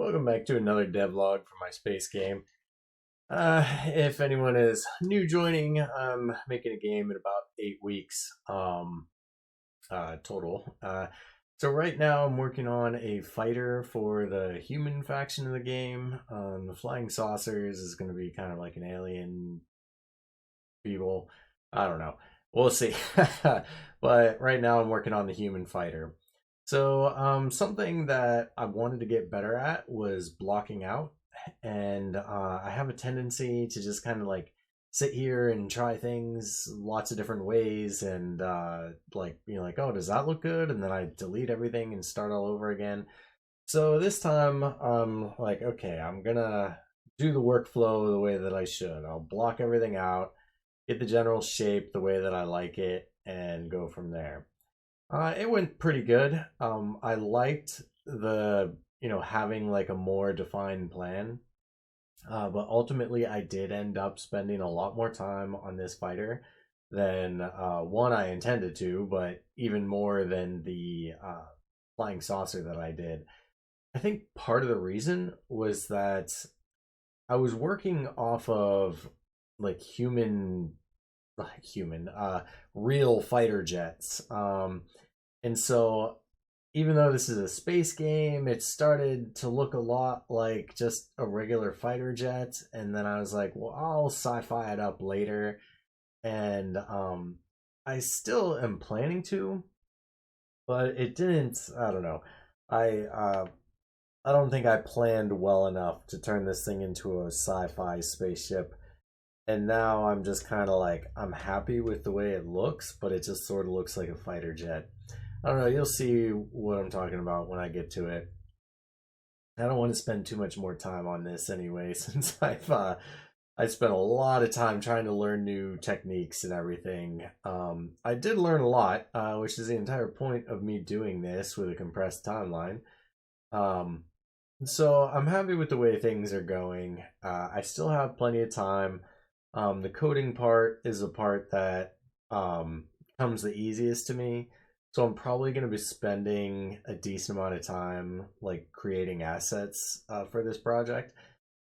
Welcome back to another devlog for my space game. If anyone is new joining, I'm making a game in about 8 weeks total. So right now I'm working on a fighter for the human faction of the game. The flying saucers is going to be kind of like an alien people. I don't know. We'll see. But right now I'm working on the human fighter. So, something that I wanted to get better at was blocking out, and I have a tendency to just kind of like sit here and try things lots of different ways, and like being like, "Oh, does that look good?" And then I delete everything and start all over again. So this time, I'm like, okay, I'm gonna do the workflow the way that I should. I'll block everything out, get the general shape the way that I like it, and go from there. It went pretty good. I liked the, having like a more defined plan. But ultimately, I did end up spending a lot more time on this fighter than one I intended to, but even more than the flying saucer that I did. I think part of the reason was that I was working off of like real fighter jets. And so, even though this is a space game, it started to look a lot like just a regular fighter jet. And then I was like, well, I'll sci fi it up later. And I still am planning to, but it didn't. I don't know. I uh, I don't think I planned well enough to turn this thing into a sci fi spaceship. And now I'm just kind of like, I'm happy with the way it looks, but it just sort of looks like a fighter jet. I don't know. You'll see what I'm talking about when I get to it. I don't want to spend too much more time on this anyway, since I spent a lot of time trying to learn new techniques and everything. I did learn a lot, which is the entire point of me doing this with a compressed timeline. Um, so I'm happy with the way things are going. I still have plenty of time. The coding part is a part that comes the easiest to me. So I'm probably going to be spending a decent amount of time like creating assets for this project.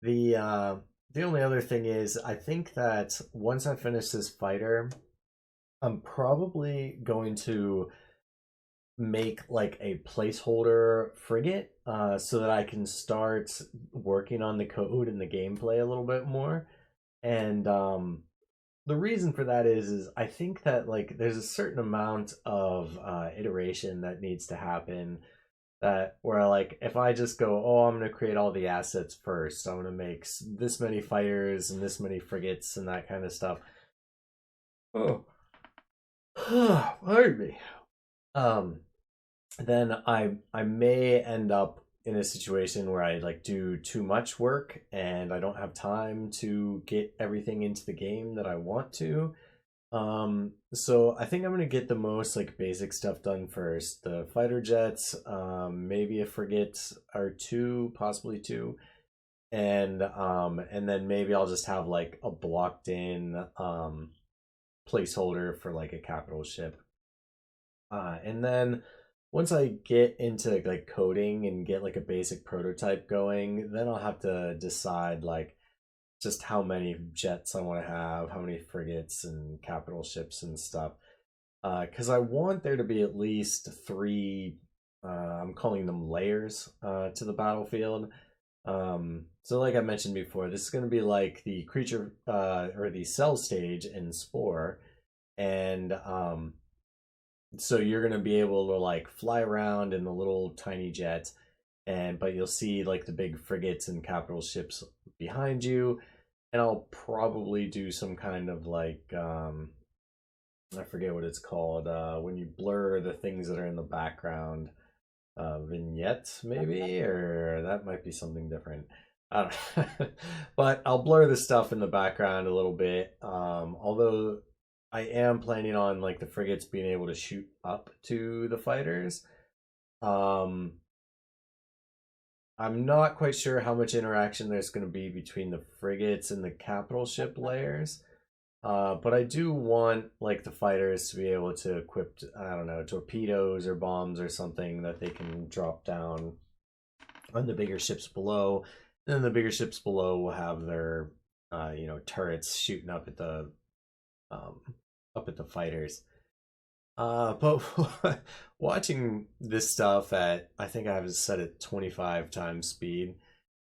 The uh, the only other thing is I think that once I finish this fighter, I'm probably going to make like a placeholder frigate so that I can start working on the code and the gameplay a little bit more. And the reason for that is I think that like there's a certain amount of iteration that needs to happen that where like if I just go, oh, I'm gonna create all the assets first, I'm gonna make this many fighters and this many frigates and that kind of stuff. Oh, pardon me. Um, then I may end up in a situation where I like do too much work and I don't have time to get everything into the game that I want to. So I think I'm gonna get the most like basic stuff done first. The fighter jets, maybe a frigate or two, possibly two, and then maybe I'll just have like a blocked in placeholder for like a capital ship. And then once I get into like coding and get like a basic prototype going, then I'll have to decide like just how many jets I want to have, how many frigates and capital ships and stuff. Because I want there to be at least three, I'm calling them layers to the battlefield. So, like I mentioned before, this is going to be like the creature or the cell stage in Spore. And so you're going to be able to like fly around in the little tiny jet but you'll see like the big frigates and capital ships behind you, and I'll probably do some kind of like I forget what it's called when you blur the things that are in the background, vignette maybe, or that might be something different. I don't know. But I'll blur the stuff in the background a little bit. Although I am planning on like the frigates being able to shoot up to the fighters. Um, I'm not quite sure how much interaction there's going to be between the frigates and the capital ship layers. But I do want like the fighters to be able to equip, I don't know, torpedoes or bombs or something that they can drop down on the bigger ships below. And then the bigger ships below will have their turrets shooting um, up at the fighters. But watching this stuff at, I think I have it set at 25 times speed,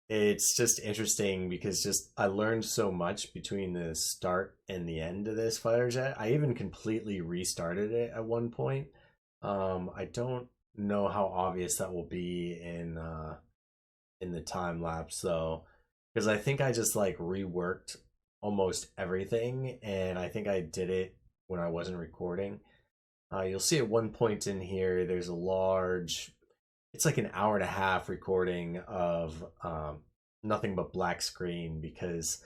it's just interesting because just I learned so much between the start and the end of this fighter jet. I even completely restarted it at one point. I don't know how obvious that will be in the time lapse though, because I think I just like reworked almost everything, and I think I did it when I wasn't recording. You'll see at one point in here, there's a large, it's like an hour and a half recording of nothing but black screen because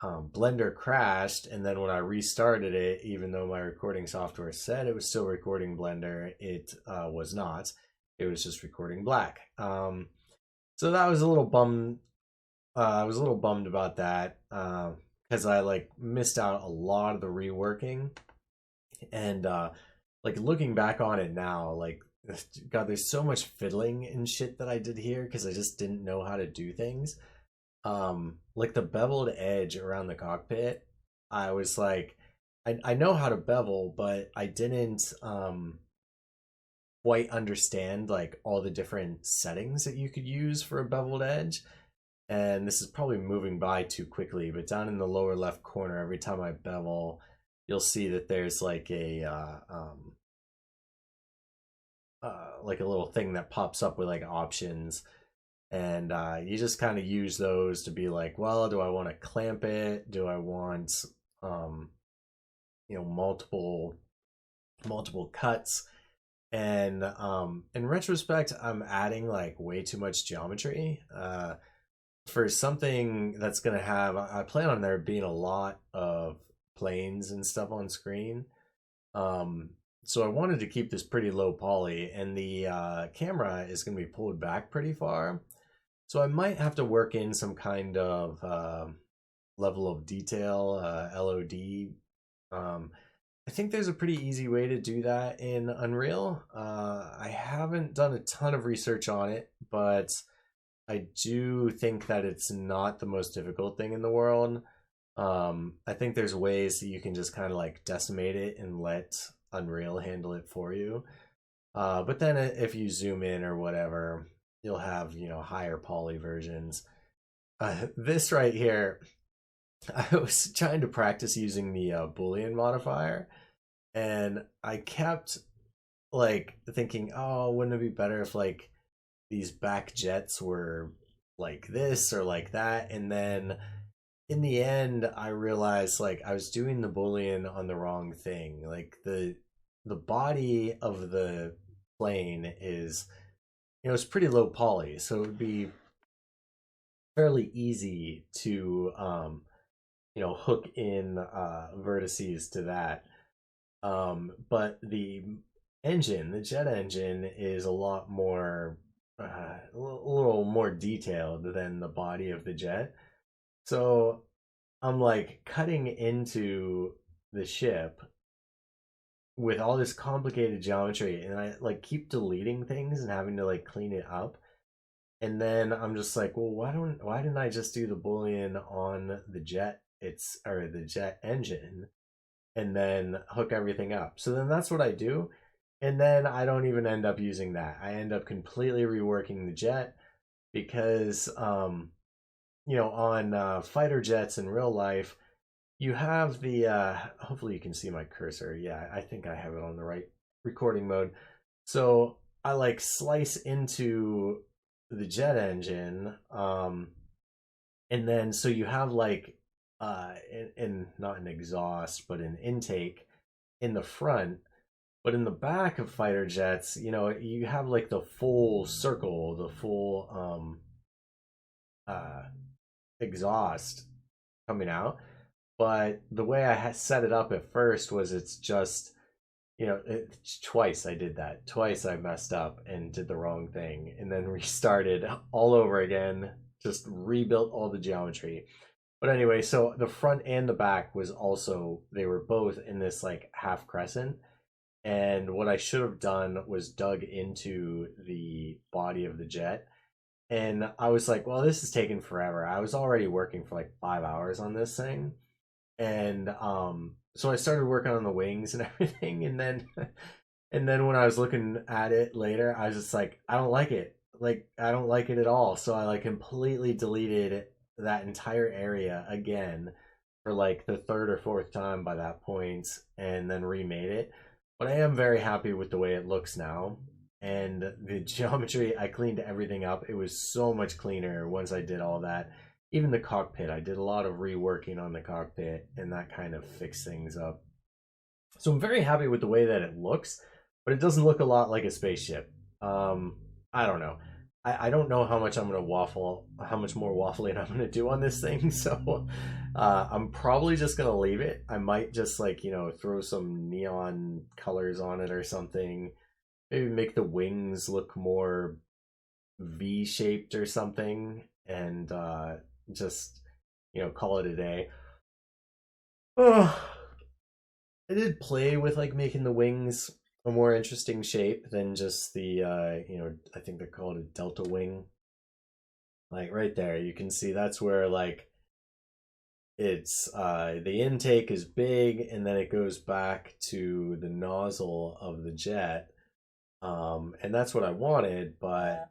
Blender crashed, and then when I restarted it, even though my recording software said it was still recording Blender, it was not. It was just recording black. So that was a little bummed. I was a little bummed about that because I like missed out a lot of the reworking, and like looking back on it now, like God, there's so much fiddling and shit that I did here because I just didn't know how to do things. Like the beveled edge around the cockpit, I was like, I know how to bevel, but I didn't quite understand like all the different settings that you could use for a beveled edge. And this is probably moving by too quickly, but down in the lower left corner, every time I bevel, you'll see that there's like a little thing that pops up with like options, and you just kind of use those to be like, well, do I want to clamp it? Do I want um, multiple cuts? And in retrospect, I'm adding like way too much geometry for something that's gonna have. I plan on there being a lot of planes and stuff on screen. Um, so I wanted to keep this pretty low poly, and the camera is going to be pulled back pretty far. So I might have to work in some kind of level of detail, LOD. I think there's a pretty easy way to do that in Unreal. I haven't done a ton of research on it, but I do think that it's not the most difficult thing in the world. I think there's ways that you can just kind of like decimate it and let Unreal handle it for you. But then if you zoom in or whatever, you'll have, higher poly versions. This right here, I was trying to practice using the Boolean modifier, and I kept like thinking, oh, wouldn't it be better if like these back jets were like this or like that? And then in the end, I realized like I was doing the Boolean on the wrong thing. Like the body of the plane is, it's pretty low poly, so it would be fairly easy to hook in vertices to that. But the jet engine, is a lot more, a little more detailed than the body of the jet. So I'm like cutting into the ship with all this complicated geometry, and I like keep deleting things and having to like clean it up. And then I'm just like, well, why didn't I just do the boolean on the jet, or the jet engine, and then hook everything up? So then that's what I do. And then I don't even end up using that. I end up completely reworking the jet because on fighter jets in real life, you have the hopefully you can see my cursor. Yeah, I think I have it on the right recording mode. So I like slice into the jet engine, and then so you have like in not an exhaust but an intake in the front, but in the back of fighter jets, you have like the full circle, the full uh exhaust coming out. But the way I had set it up at first was it's just, twice I did that. Twice I messed up and did the wrong thing and then restarted all over again, just rebuilt all the geometry. But anyway, so the front and the back was also, they were both in this like half crescent. And what I should have done was dug into the body of the jet And I was like, well, this is taking forever. I was already working for like 5 hours on this thing. And so I started working on the wings and everything. And then when I was looking at it later, I was just like, I don't like it. Like, I don't like it at all. So I like completely deleted that entire area again for like the third or fourth time by that point and then remade it. But I am very happy with the way it looks now. And the geometry, I cleaned everything up. It was so much cleaner once I did all that. Even the cockpit, I did a lot of reworking on the cockpit, and that kind of fixed things up. So I'm very happy with the way that it looks, but it doesn't look a lot like a spaceship. I don't know. I don't know how much I'm gonna waffle, how much more waffling I'm gonna do on this thing. So I'm probably just gonna leave it. I might just like throw some neon colors on it or something. Maybe make the wings look more V-shaped or something, and just call it a day. Oh, I did play with like making the wings a more interesting shape than just the I think they're called a delta wing. Like right there, you can see that's where like it's the intake is big and then it goes back to the nozzle of the jet. And that's what I wanted, but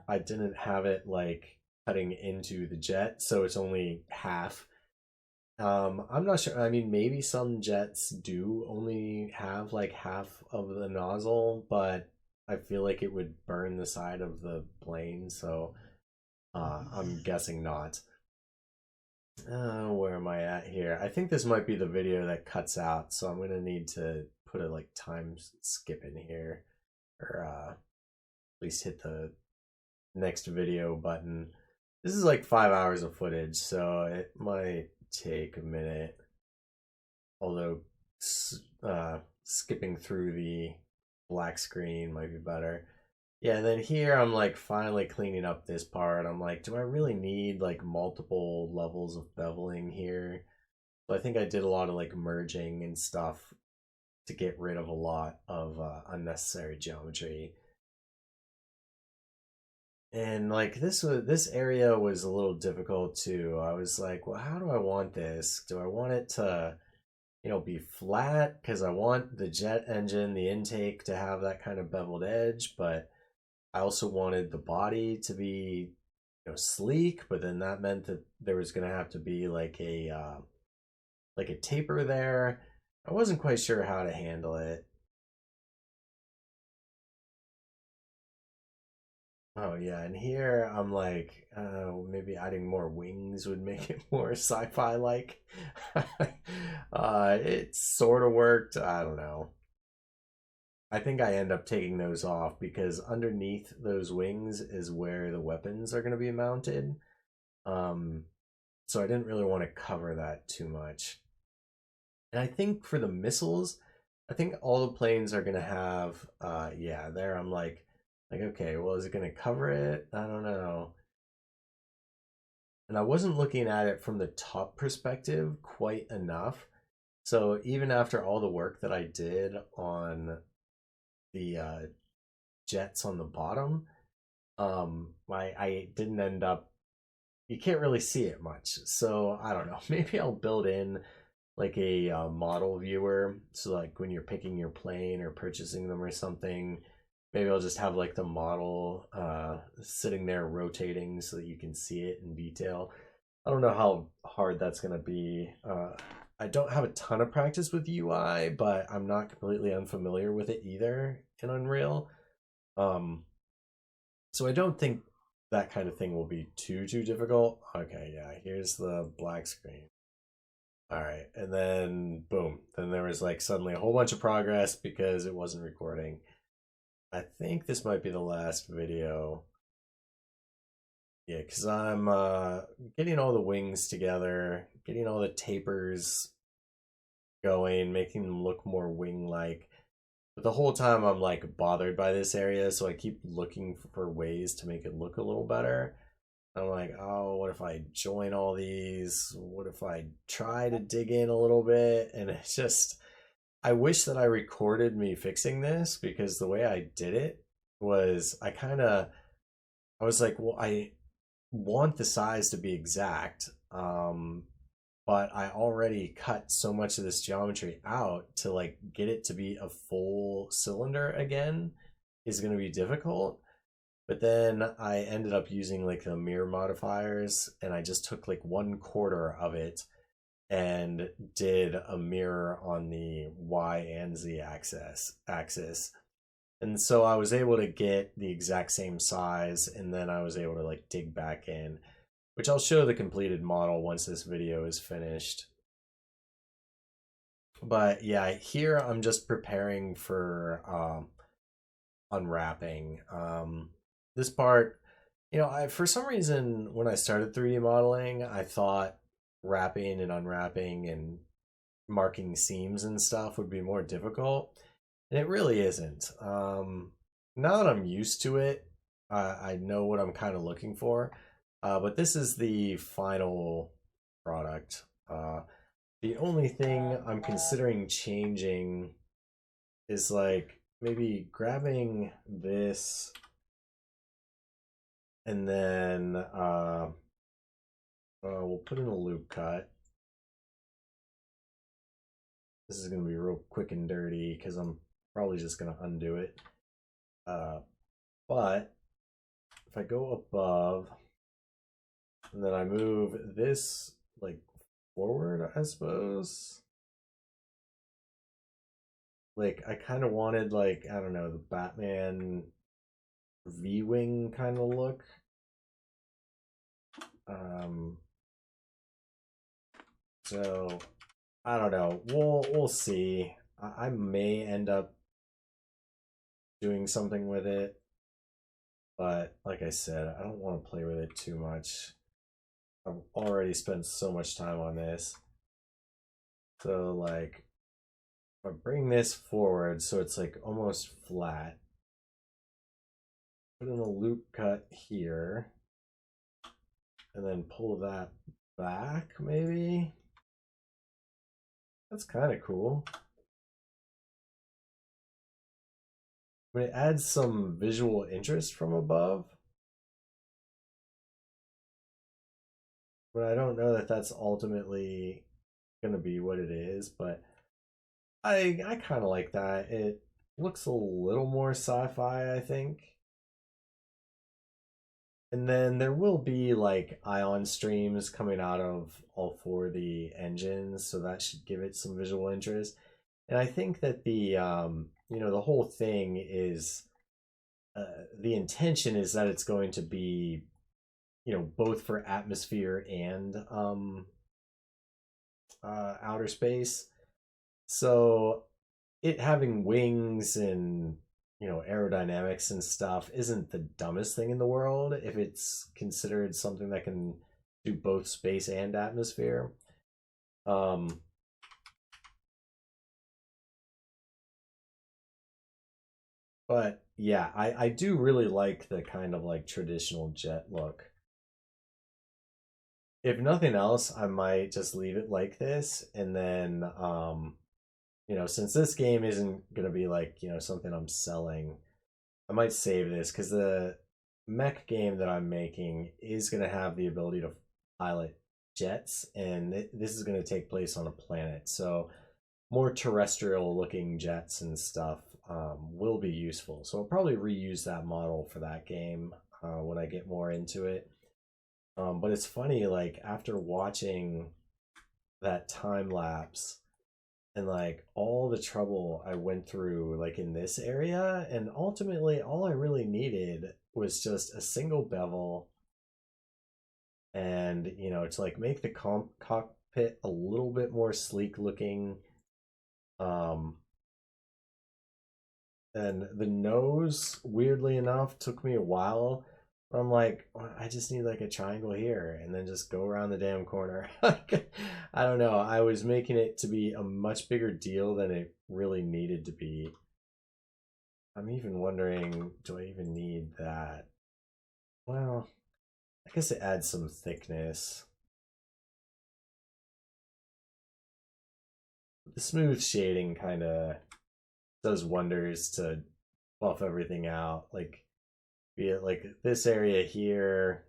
I didn't have it like cutting into the jet, so it's only half. I'm not sure. I mean, maybe some jets do only have like half of the nozzle, but I feel like it would burn the side of the plane, so I'm guessing not. Where am I at here? I think this might be the video that cuts out, so I'm gonna need to put a like time skip in here, or at least hit the next video button. This is like 5 hours of footage, so it might take a minute. Although skipping through the black screen might be better. Yeah, and then here I'm like finally cleaning up this part. I'm like, do I really need like multiple levels of beveling here? So I think I did a lot of like merging and stuff to get rid of a lot of unnecessary geometry. And like this area was a little difficult too. I was like, well, how do I want this? Do I want it to be flat because I want the jet engine, the intake to have that kind of beveled edge, but I also wanted the body to be, sleek, but then that meant that there was going to have to be like a taper there. I wasn't quite sure how to handle it. Oh yeah, and here I'm like, maybe adding more wings would make it more sci-fi like. It sort of worked. I don't know. I think I end up taking those off because underneath those wings is where the weapons are going to be mounted. Um, so I didn't really want to cover that too much. And I think for the missiles, I think all the planes are going to have, yeah, there I'm like, okay, well, is it going to cover it? I don't know. And I wasn't looking at it from the top perspective quite enough. So even after all the work that I did on the jets on the bottom, I didn't end up. You can't really see it much, so I don't know. Maybe I'll build in like a model viewer, so like when you're picking your plane or purchasing them or something, maybe I'll just have like the model sitting there rotating so that you can see it in detail. I don't know how hard that's gonna be. I don't have a ton of practice with UI, but I'm not completely unfamiliar with it either in Unreal. Um, so I don't think that kind of thing will be too difficult. Okay, yeah, here's the black screen. All right, and then boom, then there was like suddenly a whole bunch of progress because it wasn't recording. I think this might be the last video. Yeah, because I'm getting all the wings together, getting all the tapers going, making them look more wing-like. But the whole time I'm like bothered by this area, so I keep looking for ways to make it look a little better. I'm like, oh, what if I join all these? What if I try to dig in a little bit? And it's just, I wish that I recorded me fixing this because the way I did it was I kind of I was like, well, I want the size to be exact, but I already cut so much of this geometry out to like get it to be a full cylinder again is going to be difficult. But then I ended up using like the mirror modifiers, and I just took like 1/4 of it and did a mirror on the Y and Z axis. And so I was able to get the exact same size, and then I was able to like dig back in, which I'll show the completed model once this video is finished. But yeah, here I'm just preparing for unwrapping. This part, I for some reason when I started 3D modeling, I thought wrapping and unwrapping and marking seams and stuff would be more difficult, and it really isn't. Now that I'm used to it, I know what I'm kind of looking for. But this is the final product. The only thing I'm considering changing is like maybe grabbing this and then we'll put in a loop cut. This is going to be real quick and dirty because I'm probably just going to undo it. But if I go above and then I move this like forward, I suppose. Like I kind of wanted like, I don't know, the Batman V-wing kind of look. Um, so I don't know. We'll see. I may end up doing something with it, but like I said, I don't want to play with it too much. I've already spent so much time on this. So like if I bring this forward so it's like almost flat, put in a loop cut here, and then pull that back maybe. That's kind of cool. But it adds some visual interest from above. But I don't know that that's ultimately going to be what it is. But I kind of like that. It looks a little more sci-fi, I think. And then there will be like ion streams coming out of all four of the engines, so that should give it some visual interest. And I think that the whole thing is the intention is that it's going to be, both for atmosphere and outer space. So it having wings and aerodynamics and stuff isn't the dumbest thing in the world if it's considered something that can do both space and atmosphere. Um, but yeah, I do really like the kind of like traditional jet look. If nothing else, I might just leave it like this, and then since this game isn't gonna be like, something I'm selling, I might save this because the mech game that I'm making is gonna have the ability to pilot jets, and this is gonna take place on a planet. So more terrestrial looking jets and stuff will be useful. So I'll probably reuse that model for that game when I get more into it. But it's funny, like after watching that time lapse and like all the trouble I went through like in this area, and ultimately all I really needed was just a single bevel and to like make the cockpit a little bit more sleek looking. Um and the nose, weirdly enough, took me a while. I'm like, "Well, I just need like a triangle here and then just go around the damn corner." I don't know. I was making it to be a much bigger deal than it really needed to be. I'm even wondering, do I even need that? Well, I guess it adds some thickness. The smooth shading kind of does wonders to buff everything out. Like be it like this area here,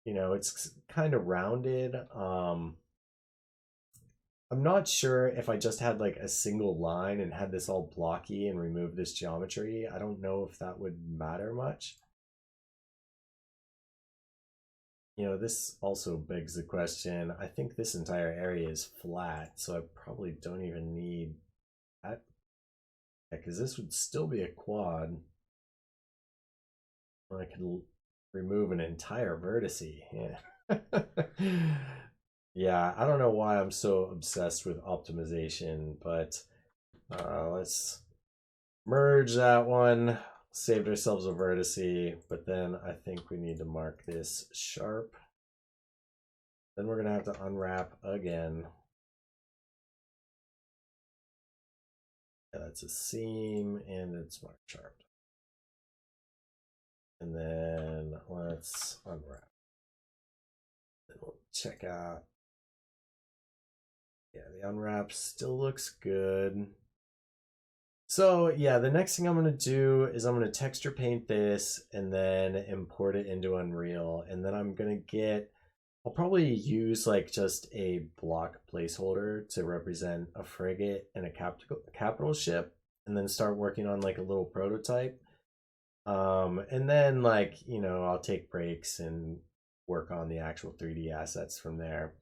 you know, it's kind of rounded. I'm not sure if I just had like a single line and had this all blocky and remove this geometry. I don't know if that would matter much. You know, this also begs the question. I think this entire area is flat, so I probably don't even need that. Yeah, because this would still be a quad. I could remove an entire vertex. Yeah. Yeah, I don't know why I'm so obsessed with optimization, but let's merge that one. Saved ourselves a vertex, but then I think we need to mark this sharp. Then we're gonna have to unwrap again. Yeah, that's a seam and it's marked sharp. And then let's unwrap. Then we'll check out. Yeah, the unwrap still looks good. So yeah, the next thing I'm gonna do is I'm gonna texture paint this and then import it into Unreal. And then I'm gonna I'll probably use like just a block placeholder to represent a frigate and a capital ship, and then start working on like a little prototype. And then like, you know, I'll take breaks and work on the actual 3D assets from there.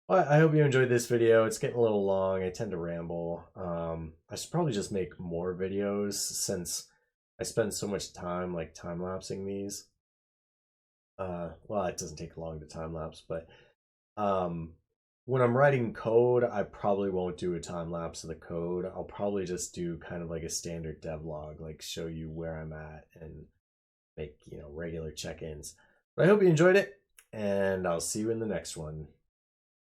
Well, I hope you enjoyed this video. It's getting a little long. I tend to ramble. I should probably just make more videos since I spend so much time like time-lapsing these. Well, it doesn't take long to time-lapse, but when I'm writing code, I probably won't do a time-lapse of the code. I'll probably just do kind of like a standard devlog, like show you where I'm at and make, you know, regular check-ins. But I hope you enjoyed it, and I'll see you in the next one.